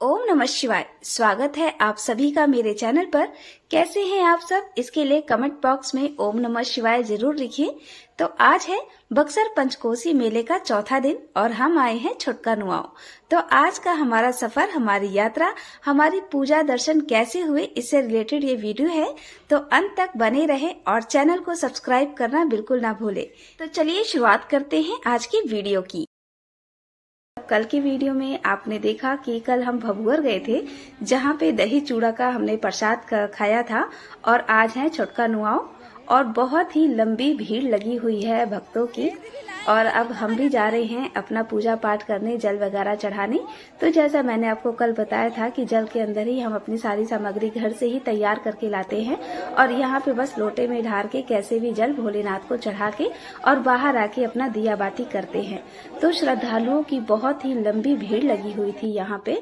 ओम नमः शिवाय। स्वागत है आप सभी का मेरे चैनल पर। कैसे हैं आप सब? इसके लिए कमेंट बॉक्स में ओम नमः शिवाय जरूर लिखिए। तो आज है बक्सर पंचकोसी मेले का चौथा दिन और हम आए हैं छुटका नुआओ। तो आज का हमारा सफर, हमारी यात्रा, हमारी पूजा दर्शन कैसे हुए, इससे रिलेटेड ये वीडियो है। तो अंत तक बने रहे और चैनल को सब्सक्राइब करना बिल्कुल ना भूले। तो चलिए शुरुआत करते हैं आज की वीडियो की। कल की वीडियो में आपने देखा कि कल हम भभुअर गए थे, जहाँ पे दही चूड़ा का हमने प्रसाद खाया था। और आज है छुटका नुआओ और बहुत ही लंबी भीड़ लगी हुई है भक्तों की। और अब हम भी जा रहे हैं अपना पूजा पाठ करने, जल वगैरह चढ़ाने। तो जैसा मैंने आपको कल बताया था कि जल के अंदर ही हम अपनी सारी सामग्री घर से ही तैयार करके लाते हैं और यहाँ पे बस लोटे में ढार के कैसे भी जल भोलेनाथ को चढ़ा के और बाहर आके अपना दिया बाती करते हैं। तो श्रद्धालुओं की बहुत ही लंबी भीड़ लगी हुई थी यहाँ पे।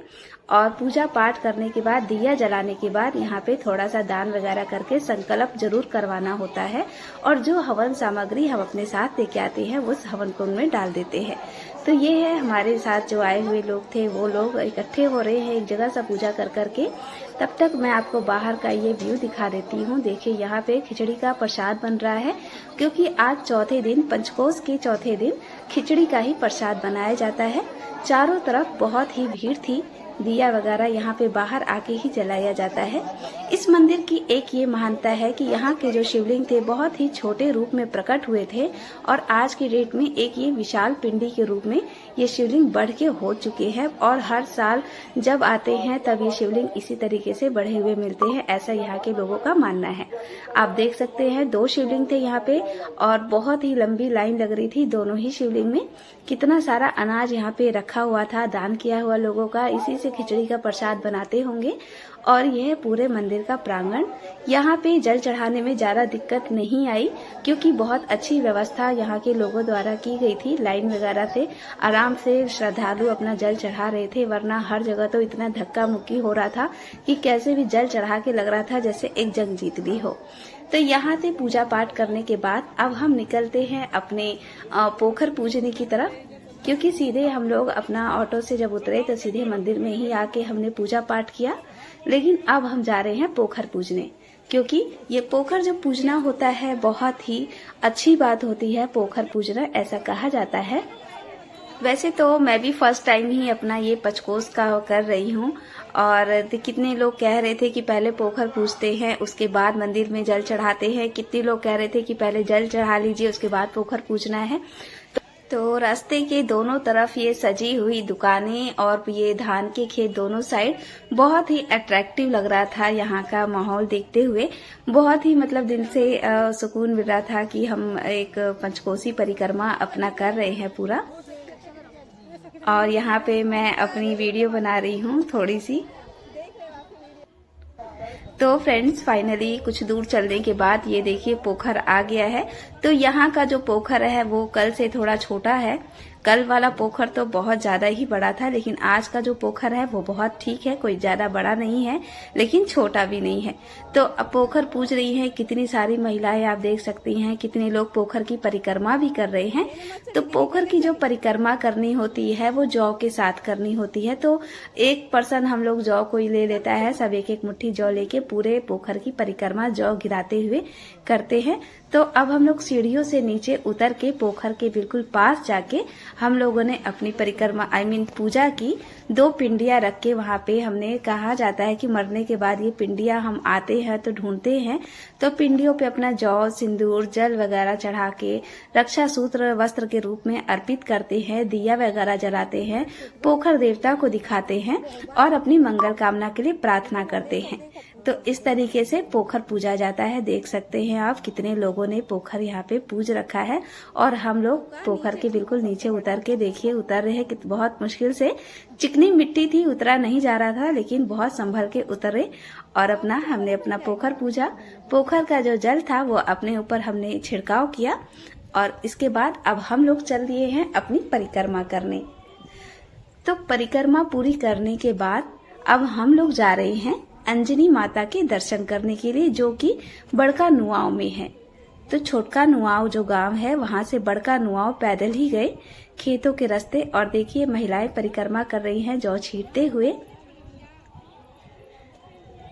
और पूजा पाठ करने के बाद, दिया जलाने के बाद यहाँ पे थोड़ा सा दान वगैरह करके संकल्प जरूर करवाना होता है और जो हवन सामग्री हम अपने साथ लेके आते हैं उस हवन कुंड में डाल देते हैं। तो ये है हमारे साथ जो आए हुए लोग थे, वो लोग इकट्ठे हो रहे हैं एक जगह से पूजा कर करके। तब तक मैं आपको बाहर का ये व्यू दिखा देती हूँ। देखिए यहाँ पे खिचड़ी का प्रसाद बन रहा है, क्योंकि आज चौथे दिन, पंचकोस के चौथे दिन खिचड़ी का ही प्रसाद बनाया जाता है। चारों तरफ बहुत ही भीड़ थी, दिया वगैरह यहाँ पे बाहर आके ही जलाया जाता है। इस मंदिर की एक ये महानता है कि यहाँ के जो शिवलिंग थे बहुत ही छोटे रूप में प्रकट हुए थे और आज की डेट में एक ये विशाल पिंडी के रूप में ये शिवलिंग बढ़ के हो चुके हैं। और हर साल जब आते हैं तब ये शिवलिंग इसी तरीके से बढ़े हुए मिलते हैं, ऐसा यहाँ के लोगों का मानना है। आप देख सकते हैं 2 शिवलिंग थे यहाँ पे और बहुत ही लंबी लाइन लग रही थी दोनों ही शिवलिंग में। कितना सारा अनाज यहाँ पे रखा हुआ था, दान किया हुआ लोगों का, इसी से खिचड़ी का प्रसाद बनाते होंगे। और यह पूरे मंदिर का प्रांगण। यहाँ पे जल चढ़ाने में ज्यादा दिक्कत नहीं आई, क्योंकि बहुत अच्छी व्यवस्था यहाँ के लोगों द्वारा की गई थी। लाइन वगैरह से आराम से श्रद्धालु अपना जल चढ़ा रहे थे, वरना हर जगह तो इतना धक्का मुक्की हो रहा था कि कैसे भी जल चढ़ा के लग रहा था जैसे एक जंग जीत ली हो। तो यहाँ से पूजा पाठ करने के बाद अब हम निकलते हैं अपने पोखर पूजने की तरफ, क्योंकि सीधे हम लोग अपना ऑटो से जब उतरे तो सीधे मंदिर में ही आके हमने पूजा पाठ किया। लेकिन अब हम जा रहे हैं पोखर पूजने, क्योंकि ये पोखर जो पूजना होता है बहुत ही अच्छी बात होती है। पोखर पूजना ऐसा कहा जाता है। वैसे तो मैं भी फर्स्ट टाइम ही अपना ये पंचकोस का कर रही हूँ और कितने लोग कह रहे थे कि पहले पोखर पूजते हैं उसके बाद मंदिर में जल चढ़ाते हैं। कितने लोग कह रहे थे कि पहले जल चढ़ा लीजिए उसके बाद पोखर पूजना है। तो रास्ते के दोनों तरफ ये सजी हुई दुकानें और ये धान के खेत दोनों साइड बहुत ही अट्रैक्टिव लग रहा था। यहाँ का माहौल देखते हुए बहुत ही दिल से सुकून मिल रहा था कि हम एक पंचकोसी परिक्रमा अपना कर रहे हैं पूरा। और यहाँ पे मैं अपनी वीडियो बना रही हूँ थोड़ी सी। तो फ्रेंड्स, फाइनली कुछ दूर चलने के बाद ये देखिए पोखर आ गया है। तो यहाँ का जो पोखर है वो कल से थोड़ा छोटा है। कल वाला पोखर तो बहुत ज्यादा ही बड़ा था, लेकिन आज का जो पोखर है वो बहुत ठीक है, कोई ज्यादा बड़ा नहीं है लेकिन छोटा भी नहीं है। तो अब पोखर पूज रही हैं कितनी सारी महिलाएं, आप देख सकती हैं कितने लोग पोखर की परिक्रमा भी कर रहे हैं। तो पोखर की जो परिक्रमा करनी होती है वो जौ के साथ करनी होती है। तो एक पर्सन हम लोग जौ को ही ले लेता है, सब एक एक मुट्ठी जौ लेके पूरे पोखर की परिक्रमा जौ गिराते हुए करते हैं। तो अब हम लोग सीढ़ियों से नीचे उतर के पोखर के बिल्कुल पास जाके हम लोगों ने अपनी परिक्रमा पूजा की। 2 पिंडियां रख के वहां पे हमने, कहा जाता है कि मरने के बाद ये पिंडियां हम आते हैं तो ढूंढते हैं, तो पिंडियों पे अपना जौ, सिंदूर, जल वगैरह चढ़ा के रक्षा सूत्र वस्त्र के रूप में अर्पित करते हैं, दिया वगैरह जलाते हैं, पोखर देवता को दिखाते हैं और अपनी मंगल कामना के लिए प्रार्थना करते हैं। तो इस तरीके से पोखर पूजा जाता है। देख सकते हैं आप कितने लोगों ने पोखर यहाँ पे पूज रखा है। और हम लोग पोखर के बिल्कुल नीचे उतर के, देखिए उतर रहे हैं, बहुत मुश्किल से, चिकनी मिट्टी थी, उतरा नहीं जा रहा था, लेकिन बहुत संभल के उतरे और हमने अपना पोखर पूजा। पोखर का जो जल था वो अपने ऊपर हमने छिड़काव किया और इसके बाद अब हम लोग चल दिए हैं अपनी परिक्रमा करने। तो परिक्रमा पूरी करने के बाद अब हम लोग जा रहे हैं अंजनी माता के दर्शन करने के लिए, जो कि बड़का नुआओ में है। तो छोटका नुआओ जो गांव है वहां से बड़का नुआओ पैदल ही गए खेतों के रास्ते। और देखिए महिलाएं परिक्रमा कर रही हैं जौ छींटते हुए।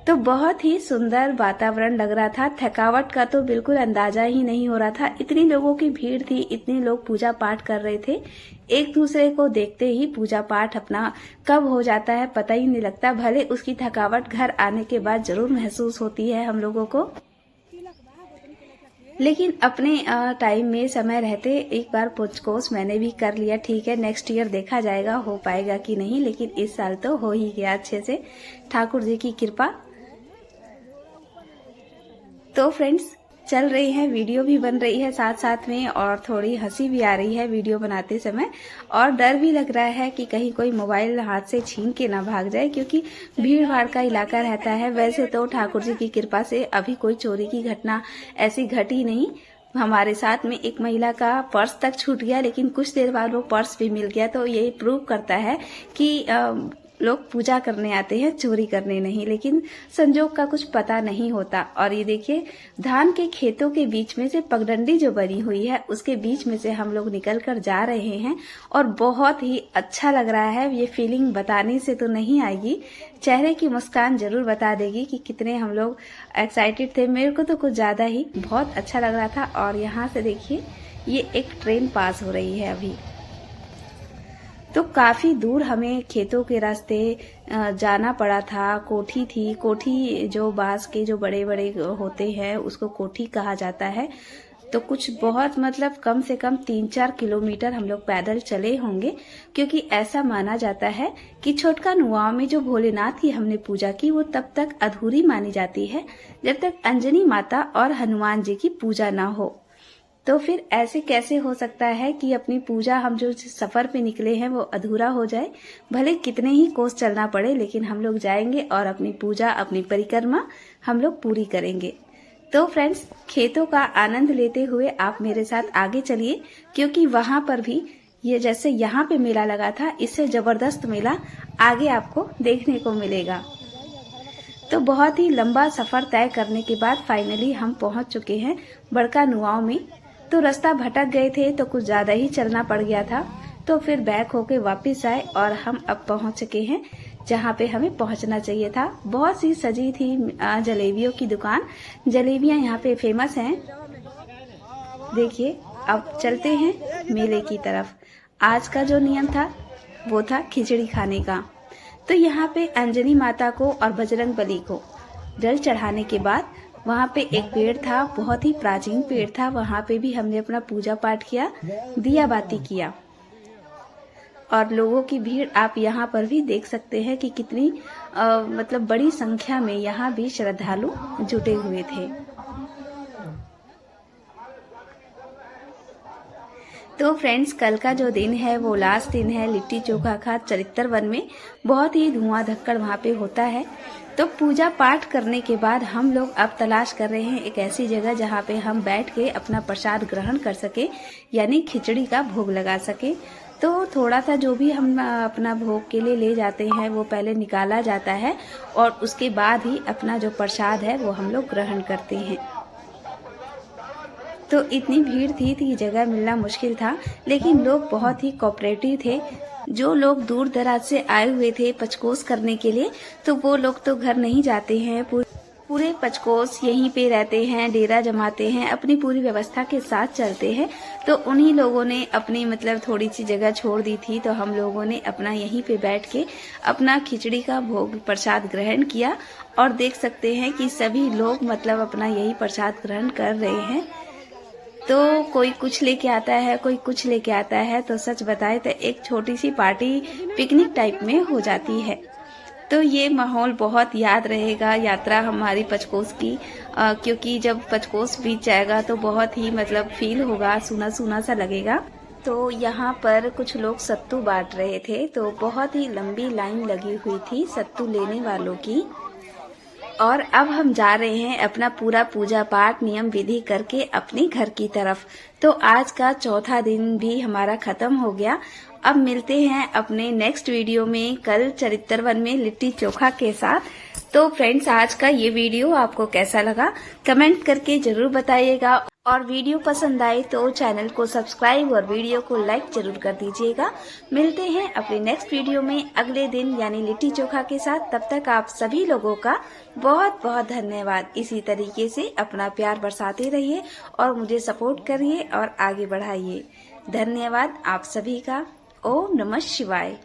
तो बहुत ही सुंदर वातावरण लग रहा था। थकावट का तो बिल्कुल अंदाजा ही नहीं हो रहा था। इतनी लोगों की भीड़ थी, इतने लोग पूजा पाठ कर रहे थे। एक दूसरे को देखते ही पूजा पाठ अपना कब हो जाता है पता ही नहीं लगता। भले उसकी थकावट घर आने के बाद जरूर महसूस होती है हम लोगों को, लेकिन अपने टाइम में समय रहते एक बार पंचकोश मैंने भी कर लिया। ठीक है, नेक्स्ट ईयर देखा जाएगा हो पाएगा कि नहीं, लेकिन इस साल तो हो ही गया अच्छे से, ठाकुर जी की कृपा। तो फ्रेंड्स चल रही है, वीडियो भी बन रही है साथ साथ में, और थोड़ी हंसी भी आ रही है वीडियो बनाते समय, और डर भी लग रहा है कि कहीं कोई मोबाइल हाथ से छीन के ना भाग जाए, क्योंकि भीड़ भाड़ का इलाका रहता है। वैसे तो ठाकुर जी की कृपा से अभी कोई चोरी की घटना ऐसी घटी नहीं। हमारे साथ में एक महिला का पर्स तक छूट गया, लेकिन कुछ देर बाद वो पर्स भी मिल गया। तो ये प्रूव करता है कि लोग पूजा करने आते हैं, चोरी करने नहीं, लेकिन संजोग का कुछ पता नहीं होता। और ये देखिए, धान के खेतों के बीच में से पगडंडी जो बनी हुई है उसके बीच में से हम लोग निकल कर जा रहे हैं, और बहुत ही अच्छा लग रहा है। ये फीलिंग बताने से तो नहीं आएगी, चेहरे की मुस्कान जरूर बता देगी कि कितने हम लोग एक्साइटेड थे। मेरे को तो कुछ ज्यादा ही बहुत अच्छा लग रहा था। और यहाँ से देखिए, ये एक ट्रेन पास हो रही है अभी। तो काफी दूर हमें खेतों के रास्ते जाना पड़ा था। कोठी थी, कोठी जो बांस के जो बड़े बड़े होते हैं उसको कोठी कहा जाता है। तो कुछ बहुत मतलब कम से कम 3-4 किलोमीटर हम लोग पैदल चले होंगे, क्योंकि ऐसा माना जाता है कि छोटका नुआव में जो भोलेनाथ की हमने पूजा की वो तब तक अधूरी मानी जाती है जब तक अंजनी माता और हनुमान जी की पूजा ना हो। तो फिर ऐसे कैसे हो सकता है कि अपनी पूजा, हम जो सफर पे निकले हैं वो अधूरा हो जाए। भले कितने ही कोस चलना पड़े, लेकिन हम लोग जाएंगे और अपनी पूजा, अपनी परिक्रमा हम लोग पूरी करेंगे। तो फ्रेंड्स, खेतों का आनंद लेते हुए आप मेरे साथ आगे चलिए, क्योंकि वहां पर भी ये जैसे यहाँ पे मेला लगा था, इससे जबरदस्त मेला आगे आपको देखने को मिलेगा। तो बहुत ही लंबा सफर तय करने के बाद फाइनली हम पहुंच चुके हैं बड़का नुआव में। तो रास्ता भटक गए थे, तो कुछ ज्यादा ही चलना पड़ गया था। तो फिर बैक होके वापस आए और हम अब पहुंच चुके हैं जहां पे हमें पहुंचना चाहिए था। बहुत सी सजी थी जलेबियों की दुकान। जलेबियां यहाँ पे फेमस हैं। देखिए, अब चलते हैं मेले की तरफ। आज का जो नियम था वो था खिचड़ी खाने का। तो यहाँ पे अंजनी माता को और बजरंग बली को जल चढ़ाने के बाद वहाँ पे एक पेड़ था, बहुत ही प्राचीन पेड़ था। वहाँ पे भी हमने अपना पूजा पाठ किया, दिया बाती किया, और लोगों की भीड़ आप यहाँ पर भी देख सकते हैं कि कितनी मतलब बड़ी संख्या में यहाँ भी श्रद्धालु जुटे हुए थे। तो फ्रेंड्स, कल का जो दिन है वो लास्ट दिन है लिट्टी चोखा का चरित्र वन में। बहुत ही धुआं धक्कड़ वहाँ पे होता है। तो पूजा पाठ करने के बाद हम लोग अब तलाश कर रहे हैं एक ऐसी जगह जहाँ पे हम बैठ के अपना प्रसाद ग्रहण कर सके, यानी खिचड़ी का भोग लगा सके। तो थोड़ा सा जो भी हम अपना भोग के लिए ले जाते हैं वो पहले निकाला जाता है, और उसके बाद ही अपना जो प्रसाद है वो हम लोग ग्रहण करते हैं। तो इतनी भीड़ थी कि जगह मिलना मुश्किल था, लेकिन लोग बहुत ही कोऑपरेटिव थे। जो लोग दूर दराज से आए हुए थे पचकोस करने के लिए, तो वो लोग तो घर नहीं जाते हैं, पूरे पचकोस यहीं पे रहते हैं, डेरा जमाते हैं, अपनी पूरी व्यवस्था के साथ चलते हैं। तो उन्हीं लोगों ने अपनी मतलब थोड़ी सी जगह छोड़ दी थी, तो हम लोगों ने अपना यहीं पे बैठ के अपना खिचड़ी का भोग प्रसाद ग्रहण किया। और देख सकते हैं कि सभी लोग मतलब अपना यही प्रसाद ग्रहण कर रहे हैं। तो कोई कुछ लेके आता है, कोई कुछ लेके आता है। तो सच बताए तो एक छोटी सी पार्टी पिकनिक टाइप में हो जाती है। तो ये माहौल बहुत याद रहेगा यात्रा हमारी पचकोस की, क्योंकि जब पचकोस बीत जाएगा तो बहुत ही मतलब फील होगा, सूना सूना सा लगेगा। तो यहाँ पर कुछ लोग सत्तू बांट रहे थे, तो बहुत ही लंबी लाइन लगी हुई थी सत्तू लेने वालों की। और अब हम जा रहे हैं अपना पूरा पूजा पाठ नियम विधि करके अपने घर की तरफ। तो आज का चौथा दिन भी हमारा खत्म हो गया। अब मिलते हैं अपने नेक्स्ट वीडियो में कल चरित्र वन में लिट्टी चोखा के साथ। तो फ्रेंड्स, आज का ये वीडियो आपको कैसा लगा कमेंट करके जरूर बताइएगा। और वीडियो पसंद आए तो चैनल को सब्सक्राइब और वीडियो को लाइक जरूर कर दीजिएगा। मिलते हैं अपने नेक्स्ट वीडियो में अगले दिन यानी लिट्टी चोखा के साथ। तब तक आप सभी लोगों का बहुत बहुत धन्यवाद। इसी तरीके से अपना प्यार बरसाते रहिए और मुझे सपोर्ट करिए और आगे बढ़ाइए। धन्यवाद आप सभी का। ओम नमः शिवाय।